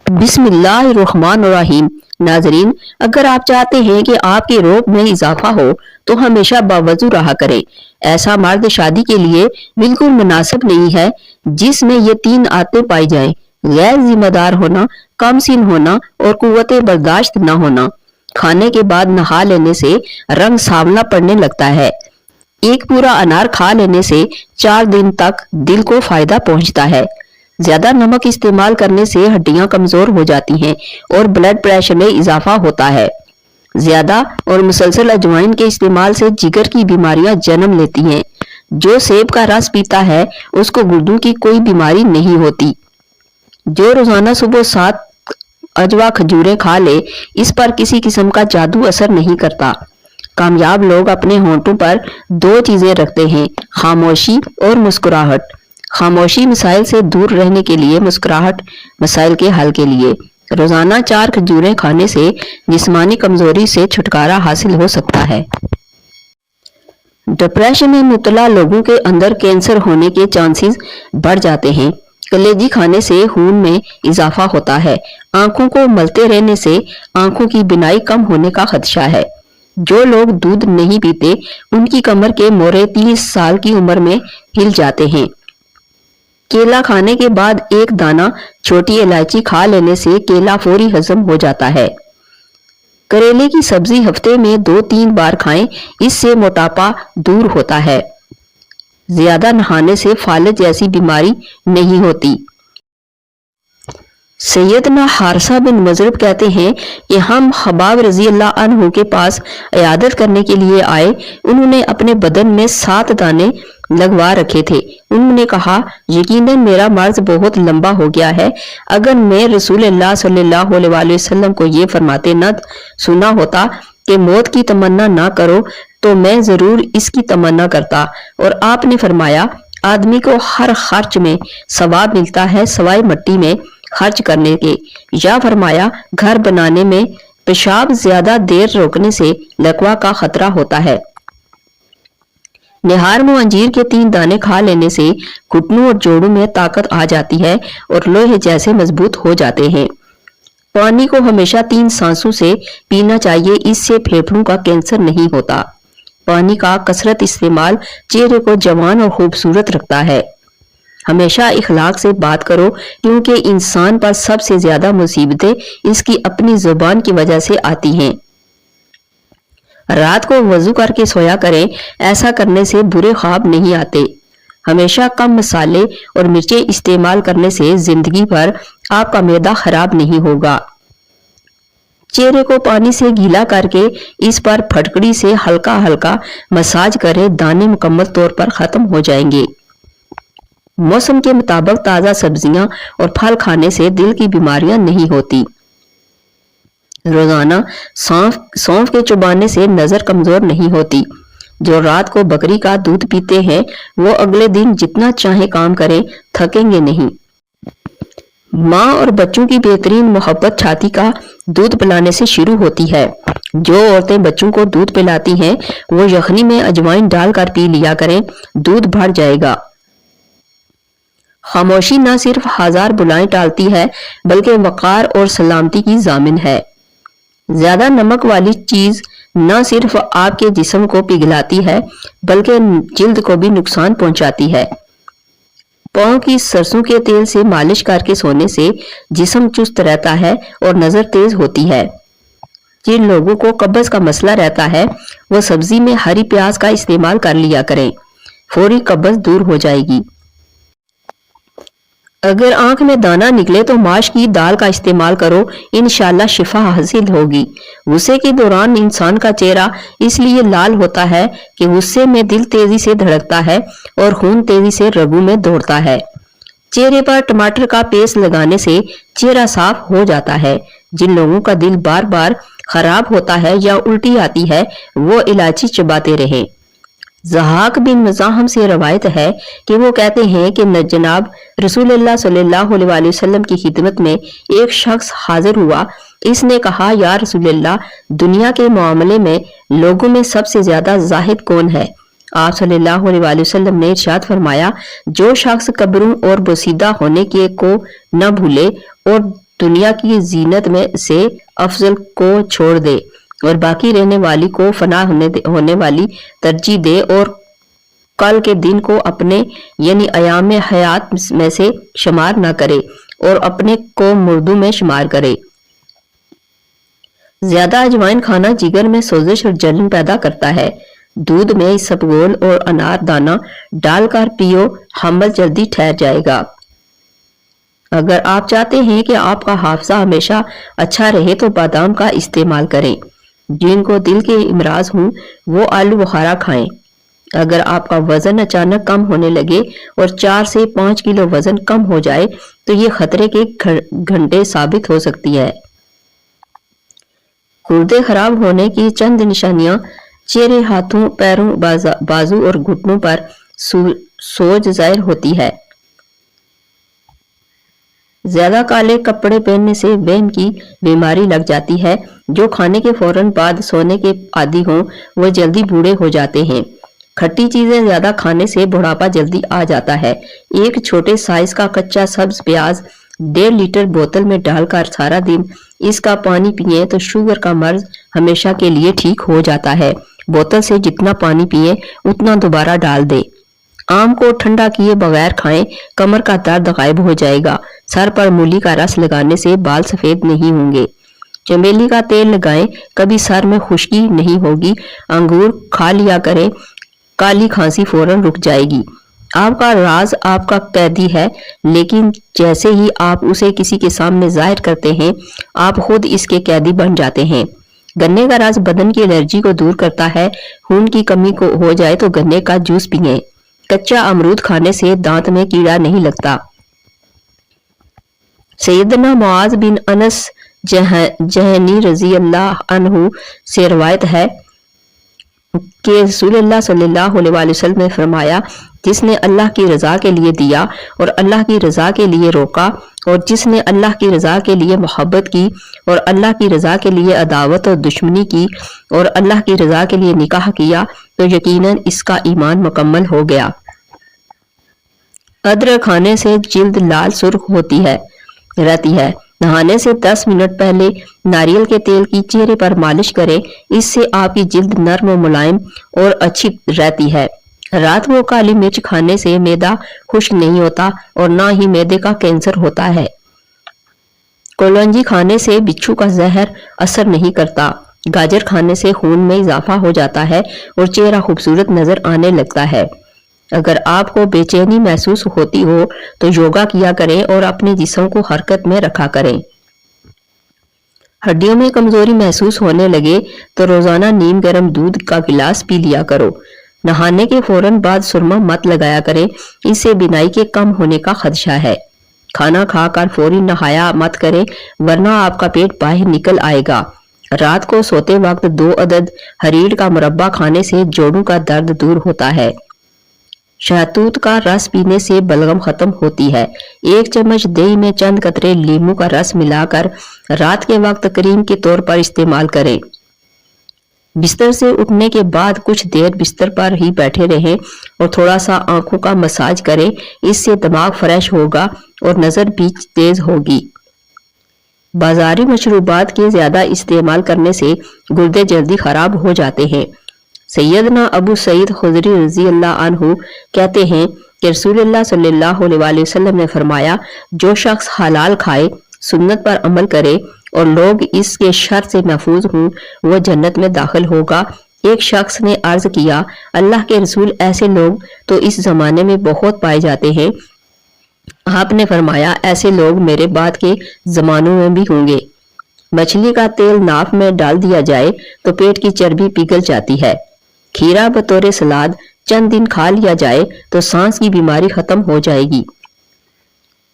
بسم اللہ الرحمن الرحیم۔ ناظرین، اگر آپ چاہتے ہیں کہ آپ کے روب میں اضافہ ہو تو ہمیشہ باوضو رہا کریں۔ ایسا مرد شادی کے لیے بالکل مناسب نہیں ہے جس میں یہ تین عادتیں پائی جائیں: غیر ذمہ دار ہونا، کم سن ہونا اور قوت برداشت نہ ہونا۔ کھانے کے بعد نہا لینے سے رنگ سانولا پڑنے لگتا ہے۔ ایک پورا انار کھا لینے سے 4 دن تک دل کو فائدہ پہنچتا ہے۔ زیادہ نمک استعمال کرنے سے ہڈیاں کمزور ہو جاتی ہیں اور بلڈ پریشر میں اضافہ ہوتا ہے۔ زیادہ اور مسلسل اجوائن کے استعمال سے جگر کی بیماریاں جنم لیتی ہیں۔ جو سیب کا رس پیتا ہے اس کو گردوں کی کوئی بیماری نہیں ہوتی۔ جو روزانہ صبح 7 اجوا کھجوریں کھا لے اس پر کسی قسم کا جادو اثر نہیں کرتا۔ کامیاب لوگ اپنے ہونٹوں پر 2 چیزیں رکھتے ہیں: خاموشی اور مسکراہٹ۔ خاموشی مسائل سے دور رہنے کے لیے، مسکراہٹ مسائل کے حل کے لیے۔ روزانہ 4 کھجوریں کھانے سے جسمانی کمزوری سے چھٹکارا حاصل ہو سکتا ہے۔ ڈپریشن میں مبتلا لوگوں کے اندر کینسر ہونے کے چانسز بڑھ جاتے ہیں۔ کلیجی کھانے سے خون میں اضافہ ہوتا ہے۔ آنکھوں کو ملتے رہنے سے آنکھوں کی بینائی کم ہونے کا خدشہ ہے۔ جو لوگ دودھ نہیں پیتے ان کی کمر کے موڑے 30 سال کی عمر میں ہل جاتے ہیں۔ کیلا کھانے کے بعد 1 دانہ چھوٹی الائچی کھا لینے سے کیلا فوری ہضم ہو جاتا ہے۔ کریلے کی سبزی ہفتے میں 2-3 بار کھائیں، اس سے موٹاپا دور ہوتا ہے۔ زیادہ نہانے سے فالج جیسی بیماری نہیں ہوتی۔ سیدنا حارثہ بن مضرب کہتے ہیں کہ ہم خباب رضی اللہ عنہ کے پاس عیادت کرنے کے لیے آئے۔ انہوں نے اپنے بدن میں 7 دانے لگوا رکھے تھے۔ انہوں نے کہا، یقیناً میرا مرض بہت لمبا ہو گیا ہے۔ اگر میں رسول اللہ صلی اللہ علیہ وسلم کو یہ فرماتے نہ سنا ہوتا کہ موت کی تمنا نہ کرو تو میں ضرور اس کی تمنا کرتا۔ اور آپ نے فرمایا، آدمی کو ہر خرچ میں ثواب ملتا ہے سوائے مٹی میں خرچ کرنے کے۔ یا فرمایا، گھر بنانے میں پیشاب زیادہ دیر روکنے سے لقوا کا خطرہ ہوتا ہے۔ نہار میں انجیر کے 3 دانے کھا لینے سے گھٹنوں اور جوڑوں میں طاقت آ جاتی ہے اور لوہے جیسے مضبوط ہو جاتے ہیں۔ پانی کو ہمیشہ 3 سانسوں سے پینا چاہیے، اس سے پھیپھڑوں کا کینسر نہیں ہوتا۔ پانی کا کثرت استعمال چہرے کو جوان اور خوبصورت رکھتا ہے۔ ہمیشہ اخلاق سے بات کرو کیونکہ انسان پر سب سے زیادہ مصیبتیں اس کی اپنی زبان کی وجہ سے آتی ہیں۔ رات کو وضو کر کے سویا کریں، ایسا کرنے سے برے خواب نہیں آتے۔ ہمیشہ کم مسالے اور مرچیں استعمال کرنے سے زندگی بھر آپ کا معدہ خراب نہیں ہوگا۔ چہرے کو پانی سے گیلا کر کے اس پر پھٹکڑی سے ہلکا ہلکا مساج کریں، دانے مکمل طور پر ختم ہو جائیں گے۔ موسم کے مطابق تازہ سبزیاں اور پھل کھانے سے دل کی بیماریاں نہیں ہوتی۔ روزانہ سونف کے چبانے سے نظر کمزور نہیں ہوتی۔ جو رات کو بکری کا دودھ پیتے ہیں وہ اگلے دن جتنا چاہے کام کریں، تھکیں گے نہیں۔ ماں اور بچوں کی بہترین محبت چھاتی کا دودھ پلانے سے شروع ہوتی ہے۔ جو عورتیں بچوں کو دودھ پلاتی ہیں وہ یخنی میں اجوائن ڈال کر پی لیا کریں، دودھ بڑھ جائے گا۔ خاموشی نہ صرف 1000 بلائیں ٹالتی ہے بلکہ وقار اور سلامتی کی ضامن ہے۔ زیادہ نمک والی چیز نہ صرف آپ کے جسم کو پگھلاتی ہے بلکہ جلد کو بھی نقصان پہنچاتی ہے۔ پاؤں کی سرسوں کے تیل سے مالش کر کے سونے سے جسم چست رہتا ہے اور نظر تیز ہوتی ہے۔ جن لوگوں کو قبض کا مسئلہ رہتا ہے وہ سبزی میں ہری پیاز کا استعمال کر لیا کریں، فوری قبض دور ہو جائے گی۔ اگر آنکھ میں دانہ نکلے تو ماش کی دال کا استعمال کرو، انشاءاللہ شفا حاصل ہوگی۔ غصے کے دوران انسان کا چہرہ اس لیے لال ہوتا ہے کہ غصے میں دل تیزی سے دھڑکتا ہے اور خون تیزی سے رگوں میں دوڑتا ہے۔ چہرے پر ٹماٹر کا پیسٹ لگانے سے چہرہ صاف ہو جاتا ہے۔ جن لوگوں کا دل بار بار خراب ہوتا ہے یا الٹی آتی ہے وہ الائچی چباتے رہیں۔ ضحاک بن مزاحم سے روایت ہے کہ وہ کہتے ہیں کہ جناب رسول اللہ صلی اللہ علیہ وسلم کی خدمت میں ایک شخص حاضر ہوا۔ اس نے کہا، یا رسول اللہ، دنیا کے معاملے میں لوگوں میں سب سے زیادہ زاہد کون ہے؟ آپ صلی اللہ علیہ وسلم نے ارشاد فرمایا، جو شخص قبروں اور بوسیدہ ہونے کے کو نہ بھولے اور دنیا کی زینت میں سے افضل کو چھوڑ دے اور باقی رہنے والی کو فنا ہونے والی ترجیح دے اور کل کے دن کو اپنے یعنی ایام حیات میں سے شمار نہ کرے اور اپنے کو مردوں میں شمار کرے۔ زیادہ اجوائن کھانا جگر میں سوزش اور جلن پیدا کرتا ہے۔ دودھ میں اسبگول اور انار دانہ ڈال کر پیو، حمل جلدی ٹھہر جائے گا۔ اگر آپ چاہتے ہیں کہ آپ کا حافظہ ہمیشہ اچھا رہے تو بادام کا استعمال کریں۔ جن کو دل کے امراض ہوں وہ آلو بخارا کھائیں۔ اگر آپ کا وزن اچانک کم ہونے لگے اور 4 سے 5 کلو وزن کم ہو جائے تو یہ خطرے کے گھنٹے ثابت ہو سکتی ہے۔ گردے خراب ہونے کی چند نشانیاں: چہرے، ہاتھوں، پیروں، بازو اور گھٹنوں پر سوج ظاہر ہوتی ہے۔ زیادہ کالے کپڑے پہننے سے وہم کی بیماری لگ جاتی ہے۔ جو کھانے کے فوراً بعد سونے کے عادی ہوں وہ جلدی بوڑھے ہو جاتے ہیں۔ کھٹی چیزیں زیادہ کھانے سے بڑھاپا جلدی آ جاتا ہے۔ ایک چھوٹے سائز کا کچا سبز پیاز 1.5 لیٹر بوتل میں ڈال کر سارا دن اس کا پانی پئیں تو شوگر کا مرض ہمیشہ کے لیے ٹھیک ہو جاتا ہے۔ بوتل سے جتنا پانی پئیں اتنا دوبارہ ڈال دیں۔ آم کو ٹھنڈا کیے بغیر کھائیں، کمر کا درد غائب ہو جائے گا۔ سر پر مولی کا رس لگانے سے بال سفید نہیں ہوں گے۔ چمیلی کا تیل لگائیں، کبھی سر میں خشکی نہیں ہوگی۔ انگور کھا لیا کریں، کالی کھانسی فوراً رک جائے گی۔ آپ کا راز آپ کا قیدی ہے، لیکن جیسے ہی آپ اسے کسی کے سامنے ظاہر کرتے ہیں آپ خود اس کے قیدی بن جاتے ہیں۔ گنے کا رس بدن کی الرجی کو دور کرتا ہے۔ خون کی کمی کو ہو جائے تو گنے کا جوس پئیں۔ کچا امرود کھانے سے دانت میں کیڑا نہیں لگتا۔ سیدنا معاذ بن انس جہنی رضی اللہ عنہ سے روایت ہے کہ رسول اللہ صلی اللہ علیہ وسلم نے فرمایا، جس نے اللہ کی رضا کے لیے دیا اور اللہ کی رضا کے لیے روکا، اور جس نے اللہ کی رضا کے لیے محبت کی اور اللہ کی رضا کے لیے عداوت اور دشمنی کی اور اللہ کی رضا کے لیے نکاح کیا، تو یقیناً اس کا ایمان مکمل ہو گیا۔ ادرک کھانے سے جلد لال سرخ رہتی ہے۔ نہانے سے 10 منٹ پہلے ناریل کے تیل کی چہرے پر مالش کریں، اس سے آپ کی جلد نرم و ملائم اور اچھی رہتی ہے۔ رات کو کالی مرچ کھانے سے معدہ خشک نہیں ہوتا اور نہ ہی معدے کا کینسر ہوتا ہے۔ کولونجی کھانے سے بچھو کا زہر اثر نہیں کرتا۔ گاجر کھانے سے خون میں اضافہ ہو جاتا ہے اور چہرہ خوبصورت نظر آنے لگتا ہے۔ اگر آپ کو بے چینی محسوس ہوتی ہو تو یوگا کیا کریں اور اپنے جسم کو حرکت میں رکھا کریں۔ ہڈیوں میں کمزوری محسوس ہونے لگے تو روزانہ نیم گرم دودھ کا گلاس پی لیا کرو۔ نہانے کے فوراً بعد سرما مت لگایا کریں، اس سے بینائی کے کم ہونے کا خدشہ ہے۔ کھانا کھا کر فوری نہایا مت کریں ورنہ آپ کا پیٹ باہر نکل آئے گا۔ رات کو سوتے وقت 2 عدد ہریڑ کا مربع کھانے سے جوڑوں کا درد دور ہوتا ہے۔ شہتوت کا رس پینے سے بلغم ختم ہوتی ہے۔ 1 چمچ دہی میں چند قطرے لیموں کا رس ملا کر رات کے وقت کریم کے طور پر استعمال کریں۔ بستر سے اٹھنے کے بعد کچھ دیر بستر پر ہی بیٹھے رہیں اور تھوڑا سا آنکھوں کا مساج کریں، اس سے دماغ فریش ہوگا اور نظر بھی تیز ہوگی۔ بازاری مشروبات کے زیادہ استعمال کرنے سے گردے جلدی خراب ہو جاتے ہیں۔ سیدنا ابو سعید خدری رضی اللہ عنہ کہتے ہیں کہ رسول اللہ صلی اللہ علیہ وسلم نے فرمایا، جو شخص حلال کھائے، سنت پر عمل کرے اور لوگ اس کے شر سے محفوظ ہوں، وہ جنت میں داخل ہوگا۔ ایک شخص نے عرض کیا، اللہ کے رسول، ایسے لوگ تو اس زمانے میں بہت پائے جاتے ہیں۔ آپ نے فرمایا، ایسے لوگ میرے بعد کے زمانوں میں بھی ہوں گے۔ مچھلی کا تیل ناف میں ڈال دیا جائے تو پیٹ کی چربی پگھل جاتی ہے۔ کھیرا بطور سلاد چند دن کھا لیا جائے تو سانس کی بیماری ختم ہو جائے گی۔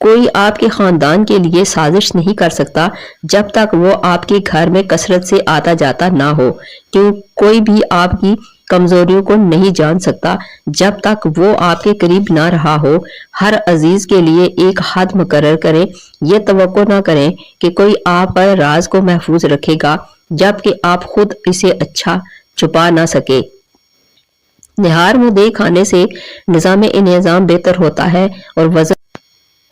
کوئی آپ کے خاندان کے لیے سازش نہیں کر سکتا جب تک وہ آپ کے گھر میں کثرت سے آتا جاتا نہ ہو، کیوں کوئی بھی آپ کی کمزوریوں کو نہیں جان سکتا جب تک وہ آپ کے قریب نہ رہا ہو۔ ہر عزیز کے لیے ایک حد مقرر کریں، یہ توقع نہ کریں کہ کوئی آپ پر راز کو محفوظ رکھے گا جبکہ آپ خود اسے اچھا چھپا نہ سکے۔ نہار مدعی کھانے سے نظام انہضام بہتر ہوتا ہے اور وزن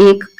1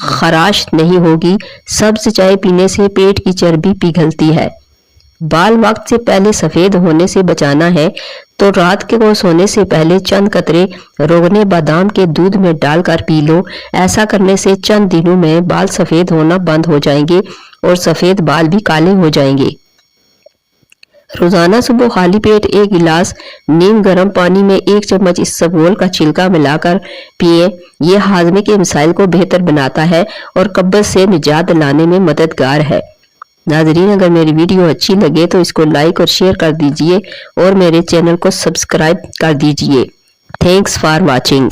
خراش نہیں ہوگی۔ سبز چائے پینے سے پیٹ کی چربی پگھلتی ہے۔ بال وقت سے پہلے سفید ہونے سے بچانا ہے تو رات کو سونے سے پہلے چند قطرے روغن بادام کے دودھ میں ڈال کر پی لو۔ ایسا کرنے سے چند دنوں میں بال سفید ہونا بند ہو جائیں گے اور سفید بال بھی کالے ہو جائیں گے۔ روزانہ صبح خالی پیٹ ایک گلاس نیم گرم پانی میں 1 چمچ اسبگول کا چھلکا ملا کر پیئیں۔ یہ ہاضمے کے مسائل کو بہتر بناتا ہے اور قبض سے نجات دلانے میں مددگار ہے۔ ناظرین، اگر میری ویڈیو اچھی لگے تو اس کو لائک اور شیئر کر دیجئے اور میرے چینل کو سبسکرائب کر دیجئے۔ Thanks for watching.